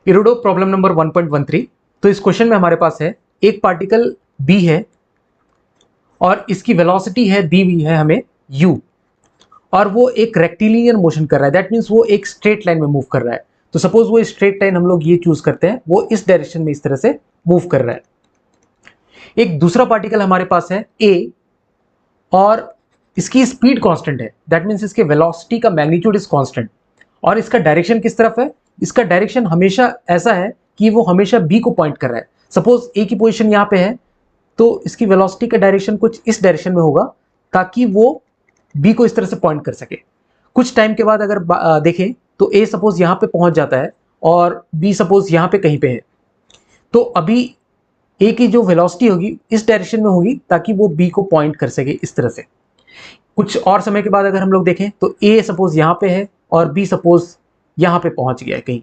इरोडो problem number 1.13। तो इस question में हमारे पास है एक पार्टिकल बी है और इसकी वेलोसिटी है दी हुई है हमें u, और वो एक रेक्टिलिनियर मोशन कर रहा है। दैट मीन्स वो एक स्ट्रेट लाइन में मूव कर रहा है। तो सपोज वो स्ट्रेट लाइन हम लोग ये चूज करते हैं, वो इस डायरेक्शन में इस तरह से मूव कर रहा है। एक दूसरा पार्टिकल हमारे पास है a और इसकी स्पीड कांस्टेंट है। दैट मीन्स इसके वेलोसिटी का मैग्नीट्यूड इज कांस्टेंट और इसका डायरेक्शन किस तरफ है? इसका डायरेक्शन हमेशा ऐसा है कि वो हमेशा बी को पॉइंट कर रहा है। सपोज ए की पोजीशन यहां पे है तो इसकी वेलोसिटी का डायरेक्शन कुछ इस डायरेक्शन में होगा ताकि वो बी को इस तरह से पॉइंट कर सके। कुछ टाइम के बाद अगर देखें तो ए सपोज यहां पे पहुंच जाता है और बी सपोज यहां पे कहीं पे है, तो अभी ए की जो वेलोसिटी होगी इस डायरेक्शन में होगी ताकि वो बी को पॉइंट कर सके इस तरह से। कुछ और समय के बाद अगर हम लोग देखें तो ए सपोज यहां पे है और बी सपोज यहां पे पहुंच गया है कहीं,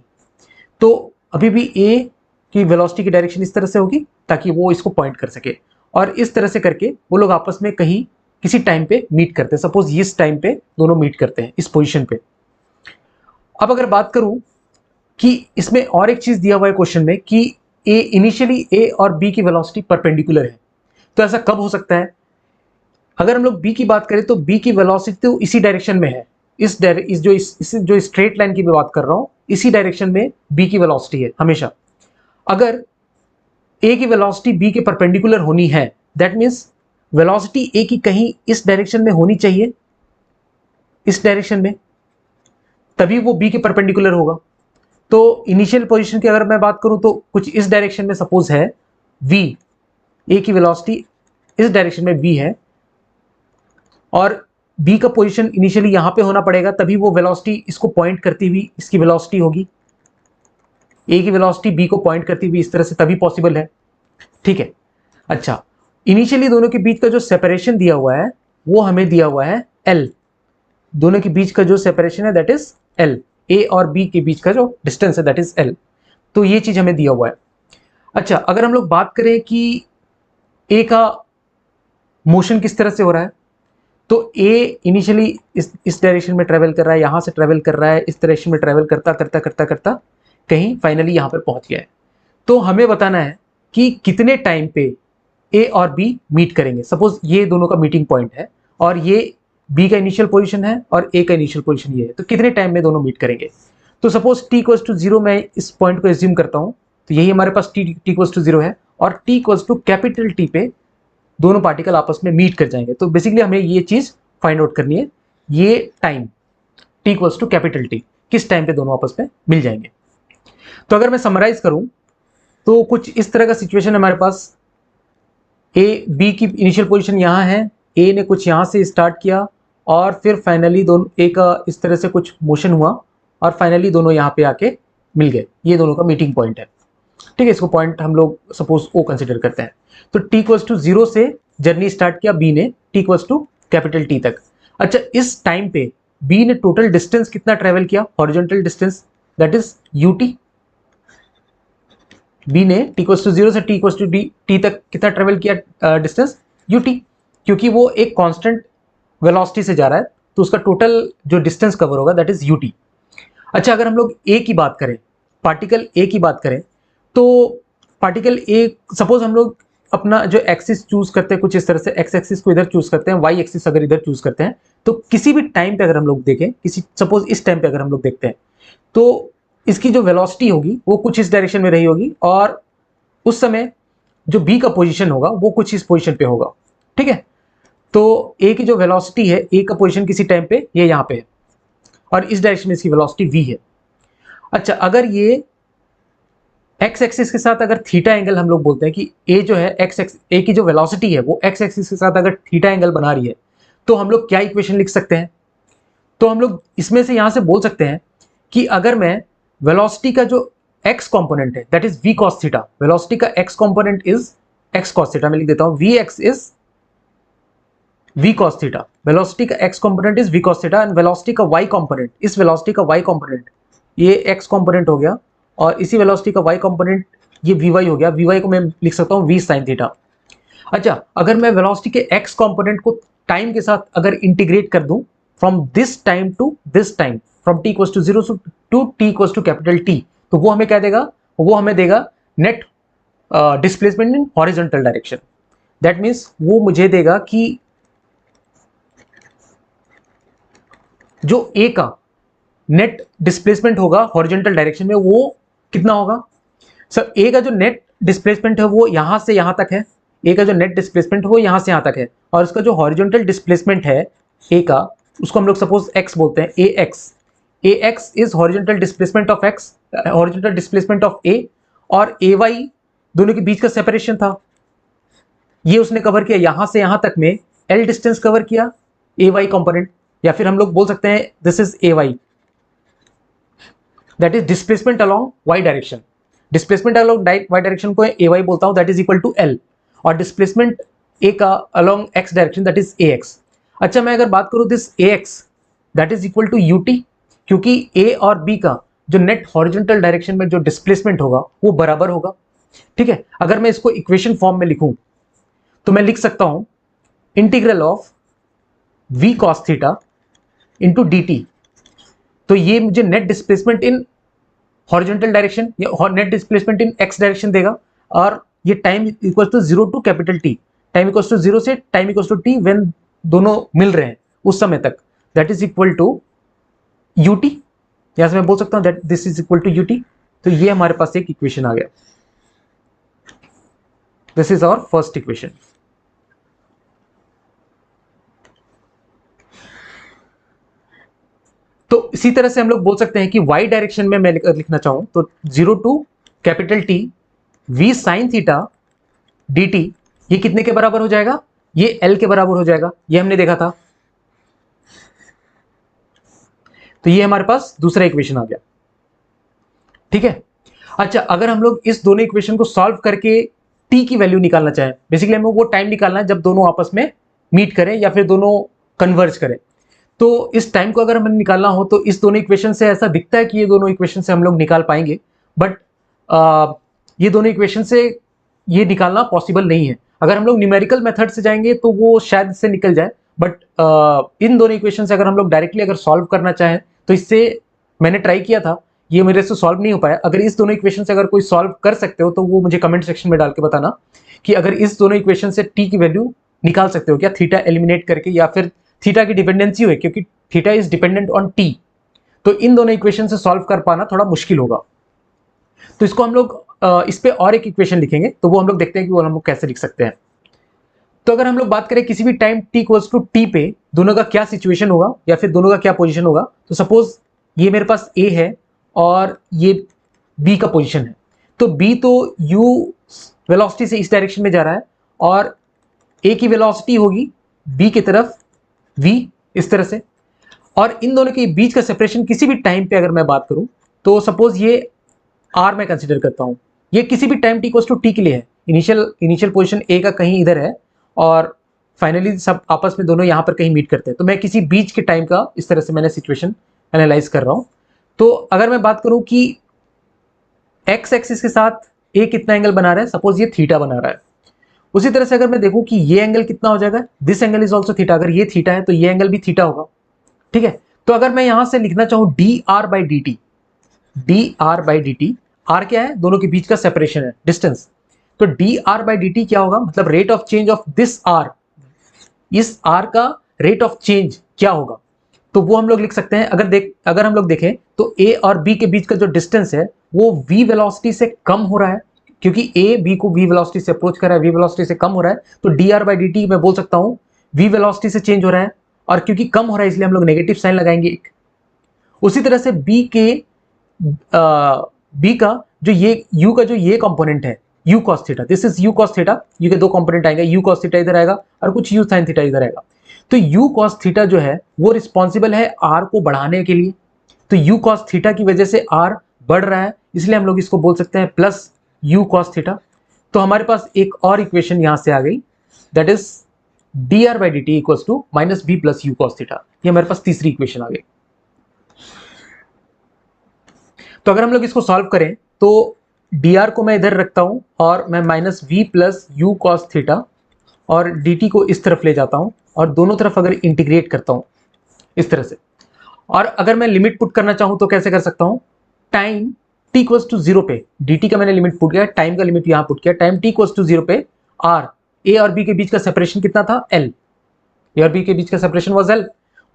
तो अभी भी ए की वेलोसिटी की डायरेक्शन इस तरह से होगी ताकि वो इसको पॉइंट कर सके, और इस तरह से करके वो लोग आपस में कहीं किसी टाइम पे मीट करते हैं। सपोज इस टाइम पे दोनों मीट करते हैं इस पोजीशन पे। अब अगर बात करूं कि इसमें और एक चीज दिया हुआ है क्वेश्चन में कि इनिशियली ए और बी की वेलोसिटी परपेंडिकुलर है, तो ऐसा कब हो सकता है? अगर हम लोग बी की बात करें तो बी की वेलोसिटी तो इसी डायरेक्शन में है, इस जो स्ट्रेट लाइन की मैं बात कर रहा हूं इसी डायरेक्शन में बी की वेलोसिटी है हमेशा। अगर ए की वेलोसिटी बी के परपेंडिकुलर होनी है, दैट मींस वेलोसिटी ए की कहीं इस डायरेक्शन में होनी चाहिए, इस डायरेक्शन में, तभी वो बी के परपेंडिकुलर होगा। तो इनिशियल पोजीशन की अगर मैं बात करूं तो कुछ इस डायरेक्शन में सपोज है v, ए की वेलोसिटी इस डायरेक्शन में v है और b का पोजीशन इनिशियली यहां पे होना पड़ेगा, तभी वो वेलोसिटी इसको पॉइंट करती हुई इसकी वेलोसिटी होगी। a की वेलोसिटी b को पॉइंट करती हुई इस तरह से तभी पॉसिबल है। ठीक है, अच्छा, इनिशियली दोनों के बीच का जो सेपरेशन दिया हुआ है वो हमें दिया हुआ है l। दोनों के बीच का जो सेपरेशन है दैट इज l, a और b के बीच का जो डिस्टेंस है दैट इज l। तो ये चीज हमें दिया हुआ है। अच्छा, अगर हम लोग बात करें कि a का मोशन किस तरह से हो रहा है, तो a इनिशियली इस डायरेक्शन में ट्रेवल कर रहा है, यहां से ट्रेवल कर रहा है, इस डायरेक्शन में ट्रेवल करता करता करता करता कहीं फाइनली यहां पर पहुंच गया है। तो हमें बताना है कि कितने टाइम पे a और b मीट करेंगे। सपोज ये दोनों का मीटिंग पॉइंट है और ये b का इनिशियल पोजीशन है और a का इनिशियल पोजीशन ये है, तो कितने टाइम में दोनों मीट करेंगे। तो सपोज t इक्वल्स टू 0 मैं इस पॉइंट को एज्यूम करता हूं, तो यही हमारे पास t इक्वल्स टू 0 है और t equals to capital T पे दोनों पार्टिकल आपस में मीट कर जाएंगे। तो बेसिकली हमें ये चीज फाइंड आउट करनी है, ये time t equals to capital T किस टाइम पे दोनों आपस में मिल जाएंगे। तो अगर मैं समराइज करूं तो कुछ इस तरह का सिचुएशन हमारे पास, ए बी की इनिशियल पोजीशन यहां है, ए ने कुछ यहां से स्टार्ट किया और फिर फाइनली दोनों ए का इस तरह से कुछ मोशन हुआ और फाइनली दोनों यहां पे आके मिल गए। ये दोनों का मीटिंग पॉइंट है। ठीक है, इसको पॉइंट हम लोग सपोज ओ कंसिडर करते हैं। तो t इक्वल्स टू 0 से जर्नी स्टार्ट किया b ने t equals to capital T तक। अच्छा, इस टाइम पे b ने टोटल डिस्टेंस कितना ट्रेवल किया, horizontal distance, that is ut। b ने t इक्वल्स टू 0 से t इक्वल्स टू t तक कितना ट्रेवल किया डिस्टेंस, ut, क्योंकि वो एक कांस्टेंट वेलोसिटी से जा रहा है तो उसका टोटल जो डिस्टेंस कवर होगा दैट इज ut। अच्छा, अगर हम लोग a की बात करें, पार्टिकल a की बात करें, तो पार्टिकल a सपोज हम लोग अपना जो एक्सिस चूज करते हैं कुछ इस तरह से, एक्स एक्सिस को इधर चूज करते हैं, वाई एक्सिस अगर इधर चूज करते हैं, तो किसी भी टाइम पे अगर हम लोग देखें, किसी सपोज इस टाइम पे अगर हम लोग देखते हैं तो इसकी जो वेलोसिटी होगी वो कुछ इस डायरेक्शन में रही होगी और उस समय जो b का पोजीशन होगा वो कुछ इस पोजीशन पे होगा। ठीक है, तो a की जो वेलोसिटी है, a का पोजीशन किसी टाइम पे ये यहाँ पे है और इस डायरेक्शन में इसकी वेलोसिटी v है। अच्छा, अगर ये एक्स एक्सिस के साथ अगर थीटा एंगल हम लोग बोलते हैं कि ए जो है ए की जो वेलोसिटी है वो एक्स एक्सिस के साथ अगर थीटा एंगल बना रही है, तो हम लोग क्या इक्वेशन लिख सकते हैं? तो हम लोग इसमें से यहां से बोल सकते हैं कि अगर मैं वेलोसिटी का जो एक्स कंपोनेंट है that is v cos theta, velocity का x component is x cos theta, मैं लिख देता हूं vx is v cos theta, velocity का x component is v cos theta and velocity का y कंपोनेंट, इस वेलोसिटी का y कंपोनेंट ये x कंपोनेंट हो गया और इसी वेलोसिटी का y कंपोनेंट ये vy हो गया, vy को मैं लिख सकता हूं v sin थीटा। अच्छा, अगर मैं वेलोसिटी के x कंपोनेंट को टाइम के साथ अगर इंटीग्रेट कर दूं from this time to this time, from t equals to 0 to t equals to capital T, तो वो हमें क्या देगा, वो हमें देगा net displacement in horizontal direction. That means वो मुझे देगा कि जो ए का नेट डिस्प्लेसमेंट होगा हॉरिजॉन्टल डायरेक्शन में वो कितना होगा। सर ए का जो नेट डिस्प्लेसमेंट है वो यहां से यहां तक है, ए का जो नेट डिस्प्लेसमेंट वो यहां से यहां तक है, और उसका जो हॉरिजॉन्टल डिस्प्लेसमेंट है ए का, उसको हम लोग सपोज एक्स बोलते हैं, A x is horizontal displacement of x, horizontal displacement of A, और ए वाई दोनों के बीच का सेपरेशन था, ये उसने कवर किया यहां से यहां तक में एल डिस्टेंस कवर किया ए वाई कॉम्पोनेंट, या फिर हम लोग बोल सकते हैं this is A Y, that is displacement along Y direction. Displacement along Y direction को ए वाई बोलता हूं, that is equal to L, और डिस्प्लेसमेंट ए का along X direction that is A X. अच्छा, मैं अगर बात करूं this A X that is equal to U T, क्योंकि ए और बी का जो नेट हॉरिजॉन्टल डायरेक्शन में जो डिस्प्लेसमेंट होगा वो बराबर होगा। ठीक है, अगर मैं इसको इक्वेशन फॉर्म में लिखूं तो मैं लिख सकता हूं integral of v cos theta into D T. तो ये मुझे net displacement in horizontal direction या net displacement in x direction देगा, और ये time equal to 0 to capital T, time equal to 0 से time equal to T when दोनों मिल रहे हैं उस समय तक, that is equal to U T. यहां से मैं बोल सकता हूं that this is equal to U T. तो ये हमारे पास एक इक्वेशन आ गया, this is our first equation. तो इसी तरह से हम लोग बोल सकते हैं कि y डायरेक्शन में मैं लिखना चाहूं तो 0 to capital T v sine theta D T, ये कितने के बराबर हो जाएगा, ये l के बराबर हो जाएगा, ये हमने देखा था। तो ये हमारे पास दूसरा इक्वेशन आ गया। ठीक है, अच्छा, अगर हम लोग इस दोनों इक्वेशन को सॉल्व करके t की वैल्यू निकालना चाहें, बेसिकली हमें वो टाइम निकालना है जब दोनों आपस में मीट करें या फिर दोनों कन्वर्ज करें। तो इस टाइम को अगर हमें निकालना हो तो इस दोनों इक्वेशन से ऐसा दिखता है कि ये दोनों इक्वेशन से हम लोग निकाल पाएंगे, बट ये दोनों इक्वेशन से ये निकालना पॉसिबल नहीं है। अगर हम लोग न्यूमेरिकल मेथड से जाएंगे तो वो शायद इससे निकल जाए, बट इन दोनों इक्वेशन से अगर हम लोग डायरेक्टली अगर सॉल्व करना चाहें तो इससे मैंने ट्राई किया था, ये मेरे से सॉल्व नहीं हो पाया। अगर इस दोनों इक्वेशन से अगर कोई सॉल्व कर सकते हो तो वो मुझे कमेंट सेक्शन में डाल के बताना कि अगर इस दोनों इक्वेशन से टी की वैल्यू निकाल सकते हो क्या, थीटा एलिमिनेट करके, या फिर थीटा की डिपेंडेंसी हुई क्योंकि theta is dependent on T, तो इन दोनों इक्वेशन से सॉल्व कर पाना थोड़ा मुश्किल होगा। तो इसको हम लोग इस पे और एक इक्वेशन लिखेंगे, तो वो हम लोग देखते हैं कि वो हम लोग कैसे लिख सकते हैं। तो अगर हम लोग बात करें किसी भी time t equals to T पे दोनों का क्या सिचुएशन होगा या फिर दोनों का क्या पोजीशन होगा, तो सपोज ये मेरे पास a है और ये b का पोजीशन है, तो b तो u वेलोसिटी से इस डायरेक्शन में जा रहा है और a की वेलोसिटी होगी b की तरफ v इस तरह से, और इन दोनों के बीच का सेपरेशन किसी भी टाइम पे अगर मैं बात करूं तो सपोज ये r मैं कंसीडर करता हूं, ये किसी भी time t equals to T के लिए है। इनिशियल पोजीशन a का कहीं इधर है और फाइनली सब आपस में दोनों यहां पर कहीं मीट करते हैं, तो मैं किसी बीच के टाइम का इस तरह से मैंने सिचुएशन एनालाइज कर रहा हूं। तो अगर मैं बात करूं कि x एक्सिस के साथ a कितना एंगल बना रहा है, सपोज ये थीटा बना रहा है, उसी तरह से अगर मैं देखूं कि ये एंगल कितना हो जाएगा, this angle is also theta, अगर ये थीटा है तो ये एंगल भी थीटा होगा। ठीक है, तो अगर मैं यहां से लिखना चाहूं D R by D T, D R by D T, R क्या है, दोनों के बीच का सेपरेशन है, डिस्टेंस, तो D R by D T क्या होगा, मतलब rate of change of this R, इस आर का रेट ऑफ चेंज क्या होगा, तो वो हम लोग लिख सकते हैं। अगर हम लोग देखें तो ए और बी के बीच का जो डिस्टेंस है वो v वेलोसिटी से कम हो रहा है, क्योंकि ए बी को v वेलोसिटी से अप्रोच कर रहा है, v वेलोसिटी से कम हो रहा है, तो D R by D T मैं बोल सकता हूं v वेलोसिटी से चेंज हो रहा है, और क्योंकि कम हो रहा है इसलिए हम लोग नेगेटिव साइन लगाएंगे एक। उसी तरह से b का जो ये u का जो ये कंपोनेंट है u cos theta, this is u cos theta, u के दो कंपोनेंट आएंगे, u cos थीटा इधर आएगा और कुछ u sin थीटा इधर आएगा। तो u cos थीटा जो है वो रिस्पॉन्सिबल है r को बढ़ाने के लिए, तो u cos थीटा की वजह से r बढ़ रहा है, इसलिए हम लोग इसको बोल सकते हैं प्लस u cos थीटा। तो हमारे पास एक और इक्वेशन यहां से आ गई, that is dr by D T equals to minus b plus u cos theta, ये हमारे पास तीसरी इक्वेशन आ गई। तो अगर हम लोग इसको सॉल्व करें तो dr को मैं इधर रखता हूं और मैं minus v plus u cos theta और dt को इस तरफ ले जाता हूं और दोनों तरफ अगर इंटीग्रेट करता हूं इस तरह से, और अगर मैं लिमिट पुट करना चाहूं तो कैसे कर सकता हूं, टाइम t इक्वल्स टू 0 पे dt का मैंने लिमिट पुट किया, टाइम का लिमिट यहां पुट किया, टाइम t इक्वल्स टू 0 पे r a और b के बीच का सेपरेशन कितना था, l, a और b के बीच का सेपरेशन वाज l।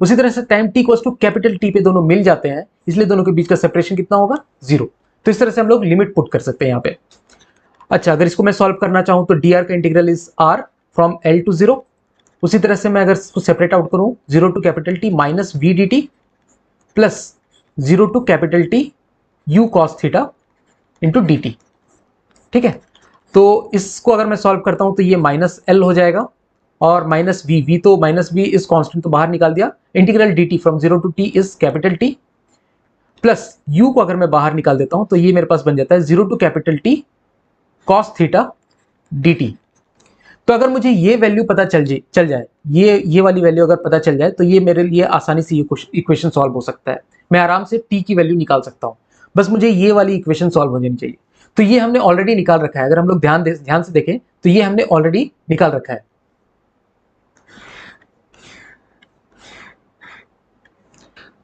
उसी तरह से time t equals to capital T पे दोनों मिल जाते हैं, इसलिए दोनों के बीच का सेपरेशन कितना होगा, 0। तो इस तरह से हम लोग लिमिट पुट कर सकते हैं यहाँ पे। अच्छा, अगर इसको मैं सॉल्व करना चाहूं तो dr का integral is r from l to 0। उसी तरह से मैं अगर इसको सेपरेट आउट करूं, 0 to capital T minus v dt plus 0 to capital T u cos theta into D T. ठीक है, तो इसको अगर मैं सॉल्व करता हूं तो ये माइनस एल हो जाएगा और माइनस वी, वी तो माइनस वी इस कांस्टेंट तो बाहर निकाल दिया, integral D T from 0 to T is capital T, plus U को अगर मैं बाहर निकाल देता हूं तो ये मेरे पास बन जाता है 0 to capital T cos theta D T. तो अगर मुझे ये वैल्यू पता चल जाए, ये वाली वैल्यू अगर पता चल जाए तो ये मेरे लिए आसानी से ये इक्वेशन सॉल्व हो सकता है। मैं आराम से t की वैल्यू निकाल सकता हूं, बस मुझे ये वाली इक्वेशन सॉल्व हो जानी चाहिए। तो ये हमने ऑलरेडी निकाल रखा है, अगर हम लोग ध्यान से देखें तो ये हमने ऑलरेडी निकाल रखा है।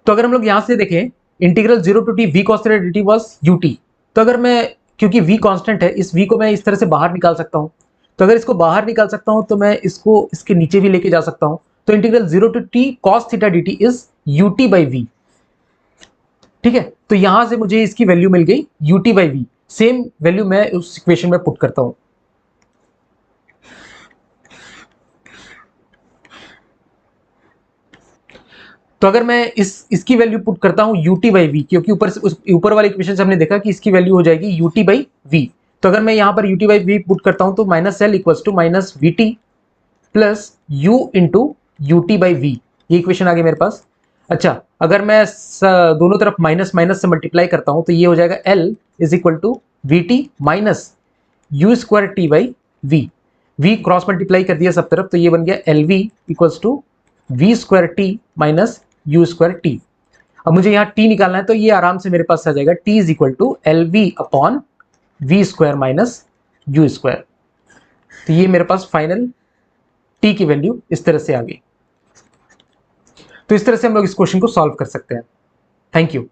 तो अगर हम लोग यहां से देखें, integral 0 to T V cos theta dt was ut। तो अगर मैं, क्योंकि v कांस्टेंट है, इस v को मैं इस तरह से बाहर निकाल सकता हूं, तो अगर इसको बाहर निकाल सकता हूं तो मैं इसको इसके नीचे भी लेके जा सकता हूं। तो integral 0 to T cos theta dt is ut by v। ठीक है, तो यहां से मुझे इसकी वैल्यू मिल गई ut by v। Same value मैं उस इक्वेशन में पुट करता हूं। तो अगर मैं इसकी वैल्यू पुट करता हूं ut बाई वी, क्योंकि ऊपर वाले इक्वेशन से हमने देखा कि इसकी वैल्यू हो जाएगी ut बाई वी। तो अगर मैं यहां पर ut बाई वी पुट करता हूं तो minus L equals to minus V T plus u into ut by V, ये इक्वेशन आ गई मेरे पास। अच्छा, अगर मैं दोनों तरफ माइनस माइनस से मल्टीप्लाई करता हूं तो ये हो जाएगा l is equal to V T minus U square T by V. V cross multiply कर दिया सब तरफ, तो ये बन गया L V equals to V square T minus U square T. अब मुझे यहाँ t निकालना है, तो ये आराम से मेरे पास आ जाएगा t is equal to L V upon V square minus U square. तो ये मेरे पास फाइनल t की वैल्यू इस तरह से आ गई। तो इस तरह से हम लोग इस क्वेश्चन को सॉल्व कर सकते हैं। Thank you.